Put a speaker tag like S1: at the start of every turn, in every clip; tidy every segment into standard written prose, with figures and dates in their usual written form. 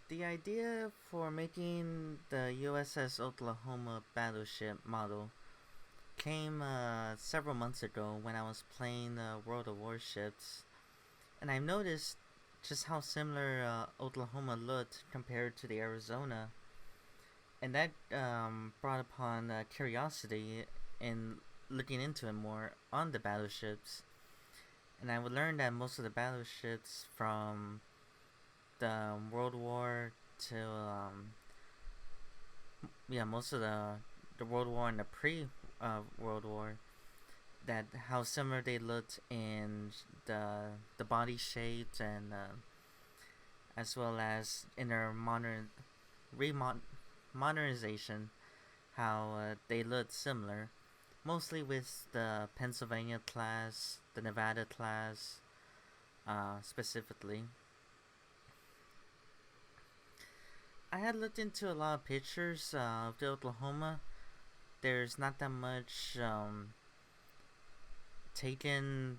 S1: The idea for making the USS Oklahoma battleship model came several months ago when I was playing World of Warships, and I noticed just how similar Oklahoma looked compared to the Arizona, and that brought upon curiosity in looking into it more on the battleships. And I would learn that most of the battleships from the World War to most of the World War and the pre World War, that how similar they looked in the body shapes and as well as in their modernization, how they looked similar, mostly with the Pennsylvania class, the Nevada class, specifically. I had looked into a lot of pictures of the Oklahoma. There's not that much taken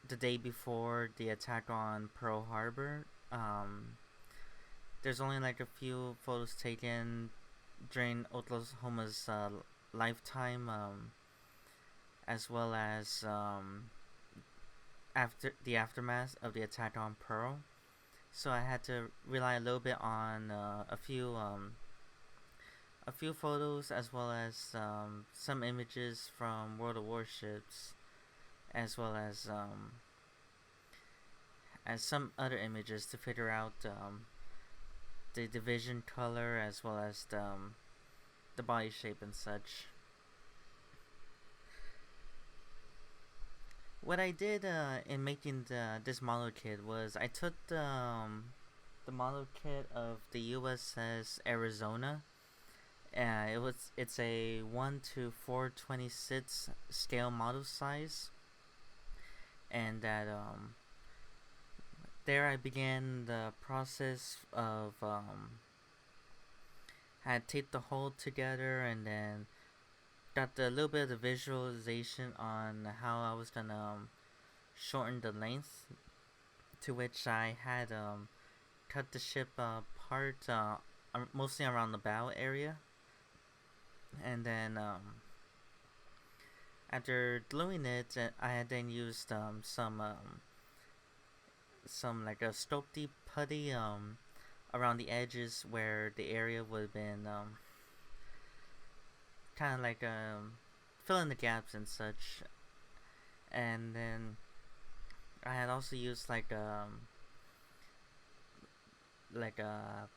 S1: the day before the attack on Pearl Harbor. There's only like a few photos taken during Oklahoma's lifetime, as well as after the aftermath of the attack on Pearl. So I had to rely a little bit on a few photos as well as some images from World of Warships, as well as some other images to figure out the division color as well as the body shape and such. What I did in making this model kit was I took the model kit of the USS Arizona. It's a 1:426 scale model size, and that there I began the process of had taped the whole together and then got a little bit of the visualization on how I was gonna shorten the length, to which I had cut the ship apart mostly around the bow area, and then after gluing it, I had then used some like a sculpty putty around the edges where the area would have been kind of like fill in the gaps and such. And then I had also used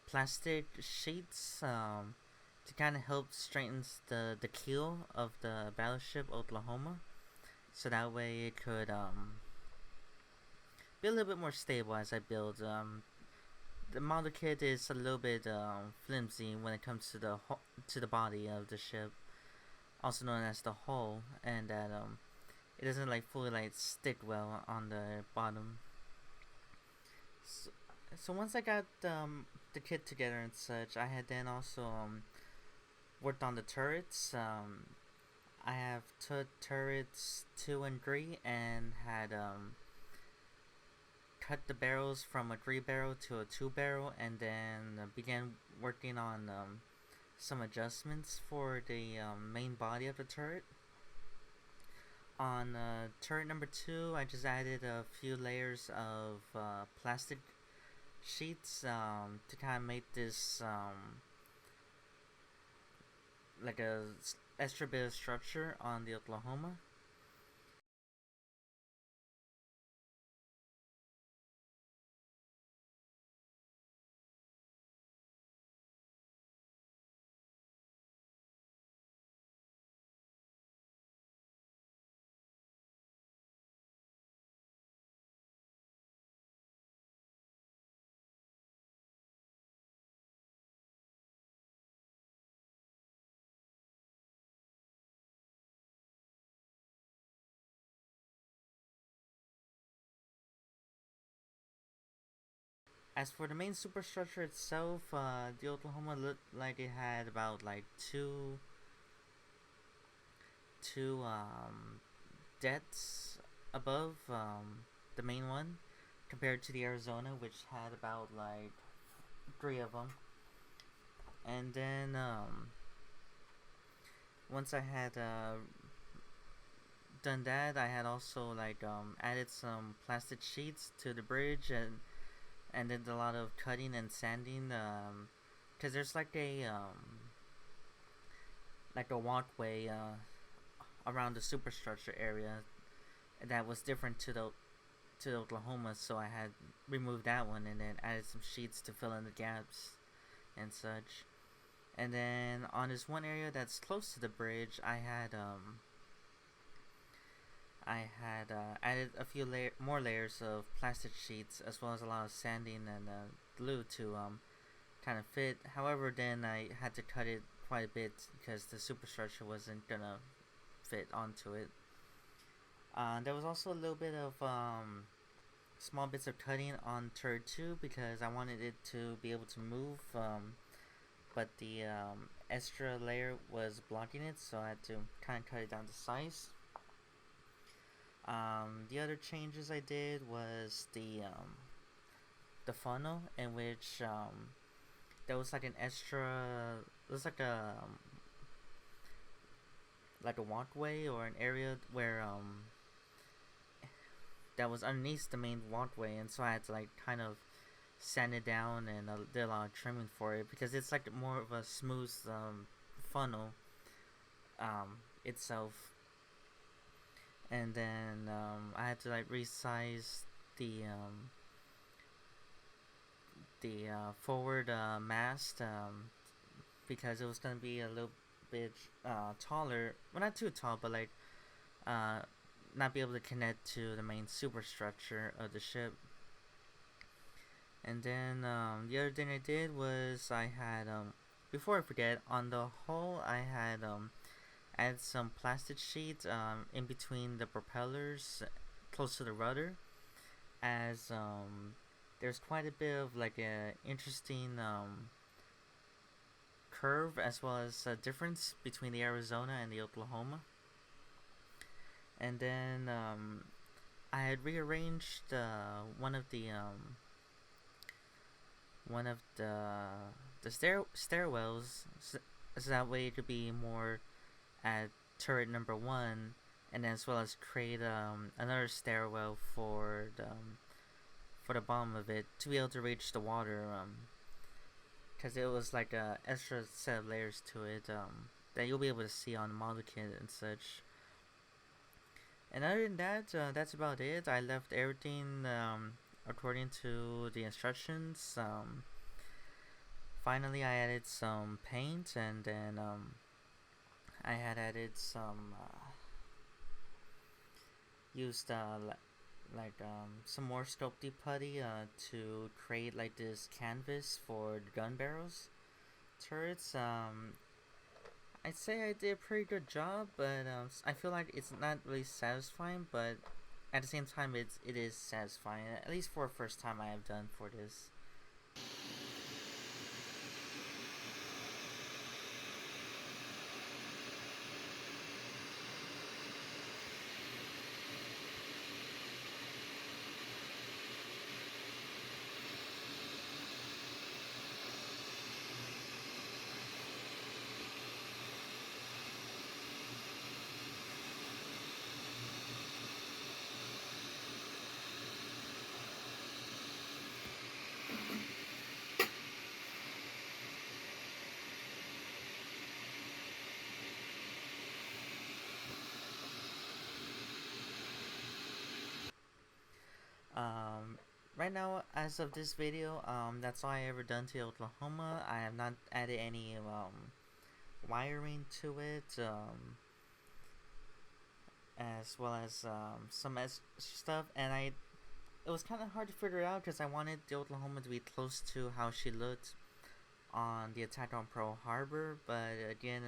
S1: plastic sheets to kind of help straighten the keel of the battleship Oklahoma, so that way it could be a little bit more stable as I build. The model kit is a little bit flimsy when it comes to to the body of the ship, also known as the hull, and that it doesn't like fully like stick well on the bottom. So, so once I got the kit together and such, I had then also worked on the turrets. I have took turrets 2 and 3 and had cut the barrels from a 3 barrel to a 2 barrel, and then began working on some adjustments for the main body of the turret. On turret number 2, I just added a few layers of plastic sheets to kind of make this like a extra bit of structure on the Oklahoma. As for the main superstructure itself, the Oklahoma looked like it had about like two depths above the main one, compared to the Arizona, which had about like three of them. And then once I had done that, I had also like added some plastic sheets to the bridge and did a lot of cutting and sanding. Cause there's like a walkway around the superstructure area that was different to Oklahoma, so I had removed that one and then added some sheets to fill in the gaps and such. And then on this one area that's close to the bridge, added a few more layers of plastic sheets as well as a lot of sanding and glue to kind of fit. However, then I had to cut it quite a bit because the superstructure wasn't gonna fit onto it. There was also a little bit of small bits of cutting on turret 2 because I wanted it to be able to move, but the extra layer was blocking it, so I had to kind of cut it down to size. The other changes I did was the funnel, in which there was like an extra. It was like a walkway or an area where that was underneath the main walkway, and so I had to like kind of sand it down and did a lot of trimming for it because it's like more of a smooth funnel itself. And then I had to like resize the forward mast because it was gonna be a little bit taller. Well, not too tall, but like not be able to connect to the main superstructure of the ship. And then the other thing I did was I had before I forget, on the hull I had added some plastic sheets in between the propellers close to the rudder, as there's quite a bit of like a interesting curve as well as a difference between the Arizona and the Oklahoma. And then I had rearranged one of the stairwells so that way it could be more at turret number 1, and as well as create another stairwell for the bottom of it to be able to reach the water, because it was like a extra set of layers to it that you'll be able to see on the model kit and such. And other than that, that's about it. I left everything according to the instructions. Finally, I added some paint, and then I had added some used some more Sculpty putty to create like this canvas for the gun barrels turrets. I'd say I did a pretty good job, but I feel like it's not really satisfying, but at the same time it is satisfying, at least for a first time I have done for this. Right now, as of this video, that's all I ever done to Oklahoma. I have not added any wiring to it, as well as some stuff, and it was kind of hard to figure out because I wanted the Oklahoma to be close to how she looked on the attack on Pearl Harbor, but again,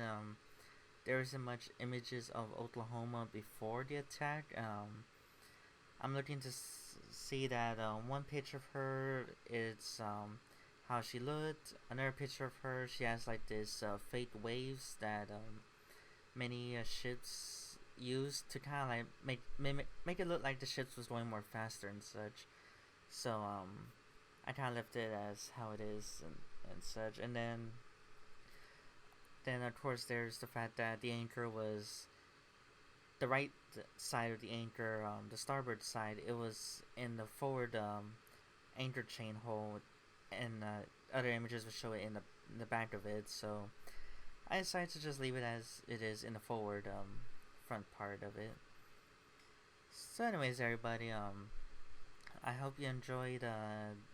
S1: there isn't much images of Oklahoma before the attack. I'm looking to see that one picture of her is how she looked. Another picture of her, she has like this fake waves that many ships use to kind of like make it look like the ships was going more faster and such. So I kind of left it as how it is and such. And then of course there's the fact that the anchor was the right side of the anchor, the starboard side. It was in the forward anchor chain hole, and other images will show it in the back of it. So I decided to just leave it as it is in the forward front part of it. So anyways, everybody, I hope you enjoyed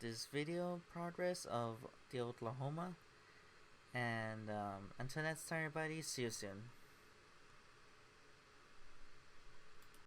S1: this video progress of the Oklahoma. And until next time, everybody, see you soon.